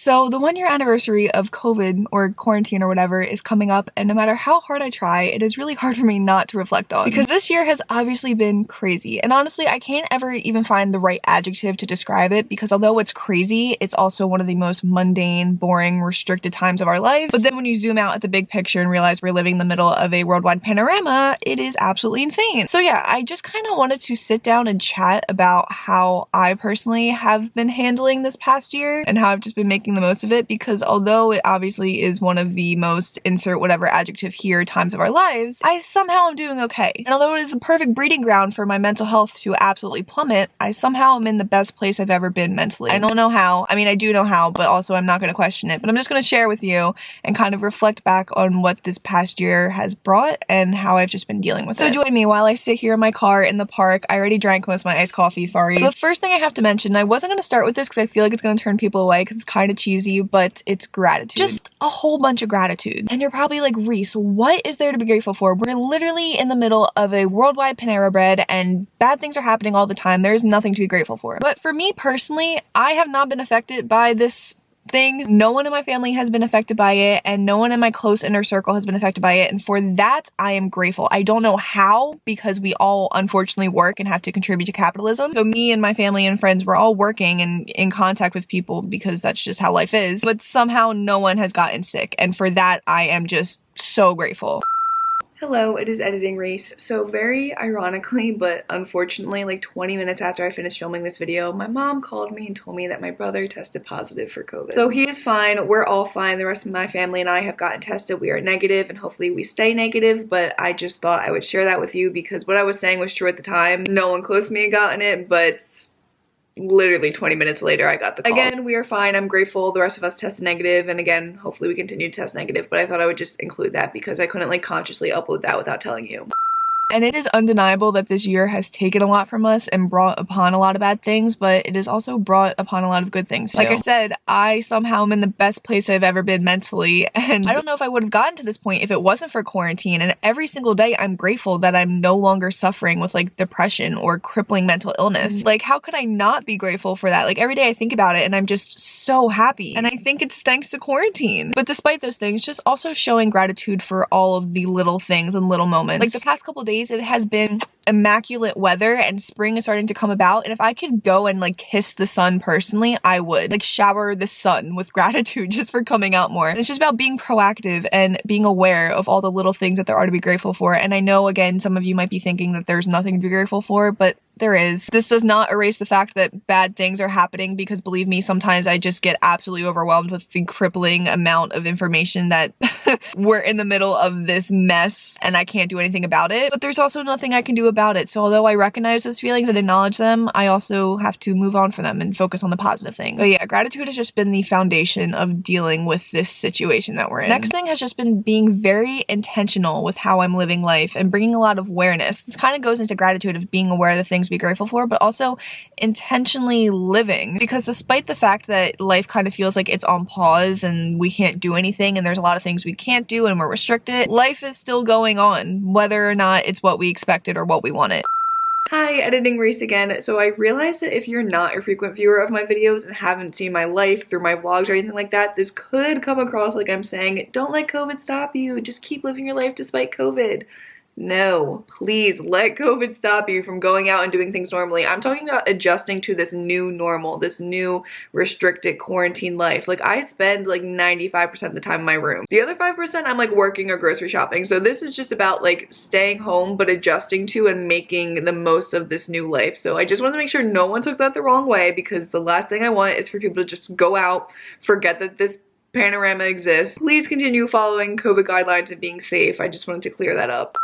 So the 1-year anniversary of COVID or quarantine or whatever is coming up, and no matter how hard I try, it is really hard for me not to reflect on. Because this year has obviously been crazy, and honestly I can't ever even find the right adjective to describe it, because although it's crazy, it's also one of the most mundane, boring, restricted times of our lives. But then when you zoom out at the big picture and realize we're living in the middle of a worldwide panorama, it is absolutely insane. So yeah, I just kind of wanted to sit down and chat about how I personally have been handling this past year and how I've just been making the most of it, because although it obviously is one of the most insert whatever adjective here times of our lives, I somehow am doing okay. And although it is the perfect breeding ground for my mental health to absolutely plummet, I somehow am in the best place I've ever been mentally. I don't know how. I mean, I do know how, but also I'm not going to question it. But I'm just going to share with you and kind of reflect back on what this past year has brought and how I've just been dealing with it. So join me while I sit here in my car in the park. I already drank most of my iced coffee, sorry. So the first thing I have to mention, I wasn't going to start with this because I feel like it's going to turn people away because it's kind of cheesy, but it's gratitude. Just a whole bunch of gratitude. And you're probably like, Reese, what is there to be grateful for? We're literally in the middle of a worldwide Panera Bread and bad things are happening all the time. There's nothing to be grateful for. But for me personally, I have not been affected by this thing. No one in my family has been affected by it, and no one in my close inner circle has been affected by it, and for that I am grateful. I don't know how, because we all unfortunately work and have to contribute to capitalism. So me and my family and friends, we're all working and in contact with people because that's just how life is, but somehow no one has gotten sick, and for that I am just so grateful. Hello, it is Editing Reese. So very ironically, but unfortunately, like 20 minutes after I finished filming this video, my mom called me and told me that my brother tested positive for COVID. So he is fine, we're all fine, the rest of my family and I have gotten tested, we are negative, and hopefully we stay negative, but I just thought I would share that with you because what I was saying was true at the time. No one close to me had gotten it, but literally 20 minutes later I got the call. Again, we are fine, I'm grateful, the rest of us tested negative, and again, hopefully we continue to test negative, but I thought I would just include that because I couldn't like consciously upload that without telling you. And it is undeniable that this year has taken a lot from us and brought upon a lot of bad things, but it has also brought upon a lot of good things too. Like I said, I somehow am in the best place I've ever been mentally, and I don't know if I would have gotten to this point if it wasn't for quarantine, and every single day I'm grateful that I'm no longer suffering with like depression or crippling mental illness. Like, how could I not be grateful for that? Like, every day I think about it and I'm just so happy, and I think it's thanks to quarantine. But despite those things, just also showing gratitude for all of the little things and little moments. Like the past couple days, it has been immaculate weather and spring is starting to come about, and if I could go and like kiss the sun personally, I would like shower the sun with gratitude just for coming out more. And it's just about being proactive and being aware of all the little things that there are to be grateful for. And I know, again, some of you might be thinking that there's nothing to be grateful for, but there is. This does not erase the fact that bad things are happening, because believe me, sometimes I just get absolutely overwhelmed with the crippling amount of information that we're in the middle of this mess and I can't do anything about it. But there's also nothing I can do about it. So although I recognize those feelings and acknowledge them, I also have to move on from them and focus on the positive things. But yeah, gratitude has just been the foundation of dealing with this situation that we're in. Next thing has just been being very intentional with how I'm living life and bringing a lot of awareness. This kind of goes into gratitude of being aware of the things to be grateful for, but also intentionally living, because despite the fact that life kind of feels like it's on pause and we can't do anything and there's a lot of things we can't do and we're restricted, life is still going on, whether or not it's what we expected or what we wanted. Hi, Editing Reese again. So I realized that if you're not a frequent viewer of my videos and haven't seen my life through my vlogs or anything like that, this could come across like I'm saying, don't let COVID stop you, just keep living your life despite COVID. No, please let COVID stop you from going out and doing things normally. I'm talking about adjusting to this new normal, this new restricted quarantine life. Like, I spend like 95% of the time in my room. The other 5% I'm like working or grocery shopping. So this is just about like staying home but adjusting to and making the most of this new life. So I just want to make sure no one took that the wrong way, because the last thing I want is for people to just go out, forget that this panorama exists. Please continue following COVID guidelines and being safe. I just wanted to clear that up.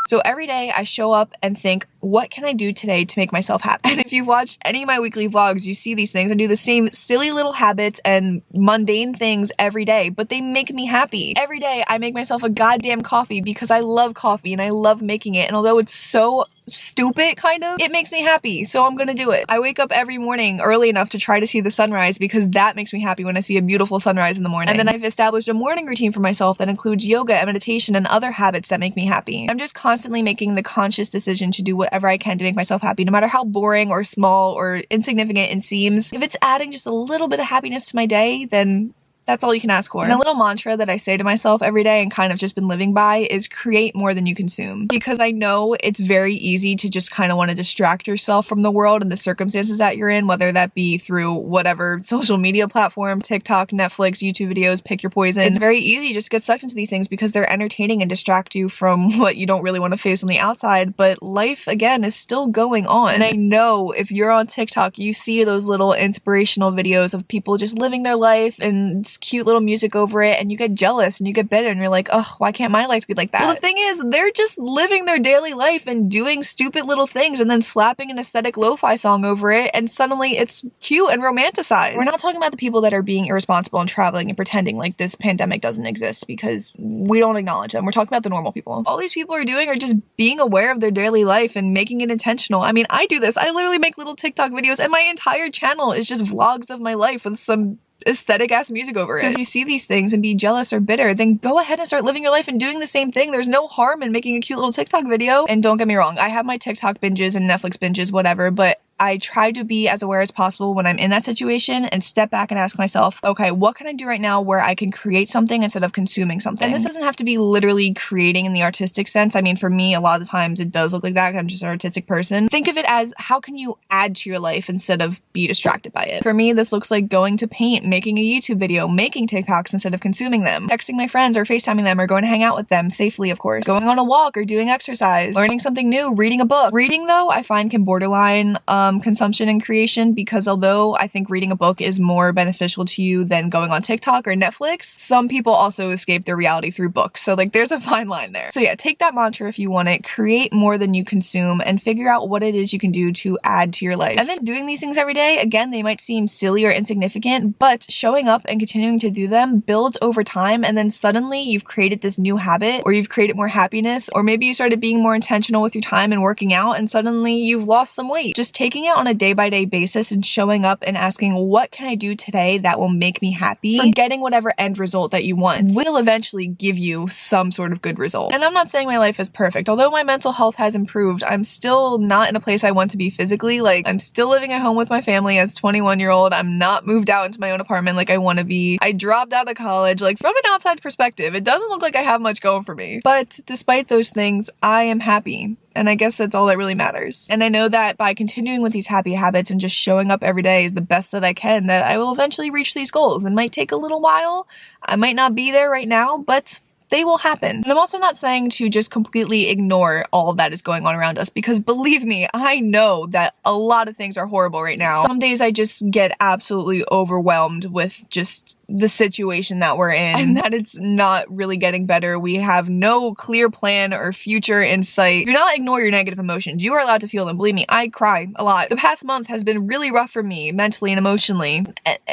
So every day I show up and think, what can I do today to make myself happy? And if you've watched any of my weekly vlogs, you see these things. I do the same silly little habits and mundane things every day, but they make me happy. Every day I make myself a goddamn coffee because I love coffee and I love making it. And although it's so stupid, kind of, it makes me happy, so I'm gonna do it. I wake up every morning early enough to try to see the sunrise because that makes me happy when I see a beautiful sunrise in the morning. And then I've established a morning routine for myself that includes yoga and meditation and other habits that make me happy. I'm just constantly making the conscious decision to do whatever whatever I can to make myself happy, no matter how boring or small or insignificant it seems. If it's adding just a little bit of happiness to my day, then that's all you can ask for. And a little mantra that I say to myself every day and kind of just been living by is create more than you consume. Because I know it's very easy to just kind of want to distract yourself from the world and the circumstances that you're in, whether that be through whatever social media platform, TikTok, Netflix, YouTube videos, pick your poison. It's very easy just to get sucked into these things because they're entertaining and distract you from what you don't really want to face on the outside. But life, again, is still going on. And I know if you're on TikTok, you see those little inspirational videos of people just living their life and cute little music over it, and you get jealous and you get bitter and you're like, oh, why can't my life be like that? Well, the thing is, they're just living their daily life and doing stupid little things and then slapping an aesthetic lo-fi song over it, and suddenly it's cute and romanticized. We're not talking about the people that are being irresponsible and traveling and pretending like this pandemic doesn't exist, because we don't acknowledge them. We're talking about the normal people. All these people are doing are just being aware of their daily life and making it intentional. I mean, I do this. I literally make little TikTok videos and my entire channel is just vlogs of my life with some aesthetic ass music over it. So if you see these things and be jealous or bitter, then go ahead and start living your life and doing the same thing. There's no harm in making a cute little TikTok video. And don't get me wrong, I have my TikTok binges and Netflix binges, whatever, but I try to be as aware as possible when I'm in that situation and step back and ask myself, okay, what can I do right now where I can create something instead of consuming something? And this doesn't have to be literally creating in the artistic sense. I mean, for me, a lot of the times it does look like that. I'm just an artistic person. Think of it as how can you add to your life instead of be distracted by it? For me, this looks like going to paint, making a YouTube video, making TikToks instead of consuming them, texting my friends or FaceTiming them or going to hang out with them safely, of course, going on a walk or doing exercise, learning something new, reading a book. Reading, though, I find can borderline consumption and creation, because although I think reading a book is more beneficial to you than going on TikTok or Netflix, some people also escape their reality through books. So like there's a fine line there. So yeah, take that mantra if you want it, create more than you consume, and figure out what it is you can do to add to your life. And then doing these things every day, again, they might seem silly or insignificant, but showing up and continuing to do them builds over time, and then suddenly you've created this new habit, or you've created more happiness, or maybe you started being more intentional with your time and working out, and suddenly you've lost some weight. Just taking it on a day-by-day basis and showing up and asking, what can I do today that will make me happy? For getting whatever end result that you want will eventually give you some sort of good result. And I'm not saying my life is perfect. Although my mental health has improved, I'm still not in a place I want to be physically. Like, I'm still living at home with my family as a 21-year-old. I'm not moved out into my own apartment like I want to be. I dropped out of college. Like, from an outside perspective, it doesn't look like I have much going for me. But despite those things, I am happy. And I guess that's all that really matters. And I know that by continuing with these happy habits and just showing up every day the best that I can, that I will eventually reach these goals. It might take a little while. I might not be there right now, but they will happen. And I'm also not saying to just completely ignore all of that is going on around us, because believe me, I know that a lot of things are horrible right now. Some days I just get absolutely overwhelmed with just the situation that we're in, and that it's not really getting better. We have no clear plan or future in sight. Do not ignore your negative emotions. You are allowed to feel them. Believe me, I cry a lot. The past month has been really rough for me mentally and emotionally,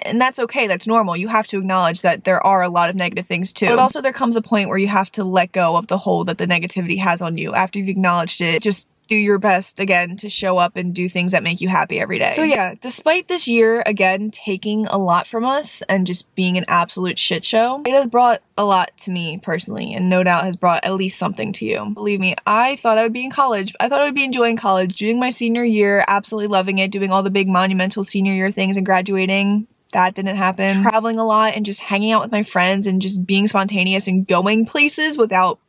and that's okay. That's normal. You have to acknowledge that there are a lot of negative things too. But also there comes a point where you have to let go of the hold that the negativity has on you. After you've acknowledged it, just do your best again to show up and do things that make you happy every day. So yeah, despite this year again taking a lot from us and just being an absolute shit show, it has brought a lot to me personally, and no doubt has brought at least something to you. Believe me, I thought I would be in college. I thought I would be enjoying college, doing my senior year, absolutely loving it, doing all the big monumental senior year things and graduating. That didn't happen. Traveling a lot and just hanging out with my friends and just being spontaneous and going places without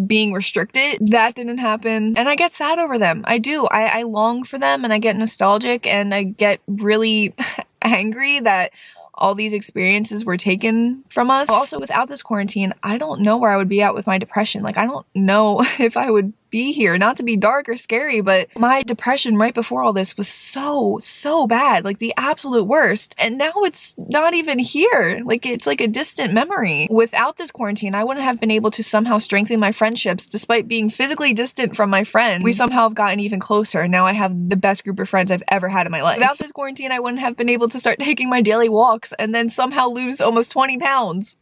being restricted. That didn't happen. And I get sad over them. I do. I long for them, and I get nostalgic, and I get really angry that all these experiences were taken from us. Also, without this quarantine, I don't know where I would be at with my depression. Like, I don't know if I would be here. Not to be dark or scary, but my depression right before all this was so bad, like the absolute worst. And now it's not even here. Like, it's like a distant memory. Without this quarantine, I wouldn't have been able to somehow strengthen my friendships despite being physically distant from my friends. We somehow have gotten even closer, and now I have the best group of friends I've ever had in my life. Without this quarantine, I wouldn't have been able to start taking my daily walks and then somehow lose almost 20 pounds.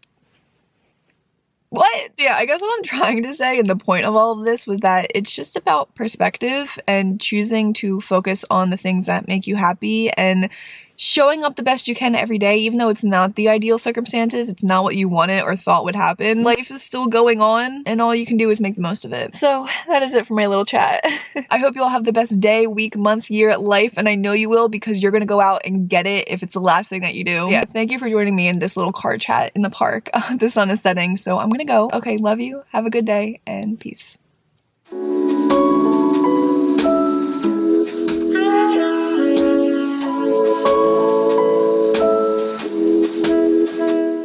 What? Yeah, I guess what I'm trying to say, and the point of all of this, was that it's just about perspective and choosing to focus on the things that make you happy and showing up the best you can every day, even though it's not the ideal circumstances, it's not what you wanted or thought would happen. Life is still going on, and all you can do is make the most of it. So that is it for my little chat. I hope you all have the best day, week, month, year, life, and I know you will, because you're gonna go out and get it if it's the last thing that you do. Yeah, thank you for joining me in this little car chat in the park. The sun is setting, so I'm gonna go. Okay, love you, have a good day, and peace.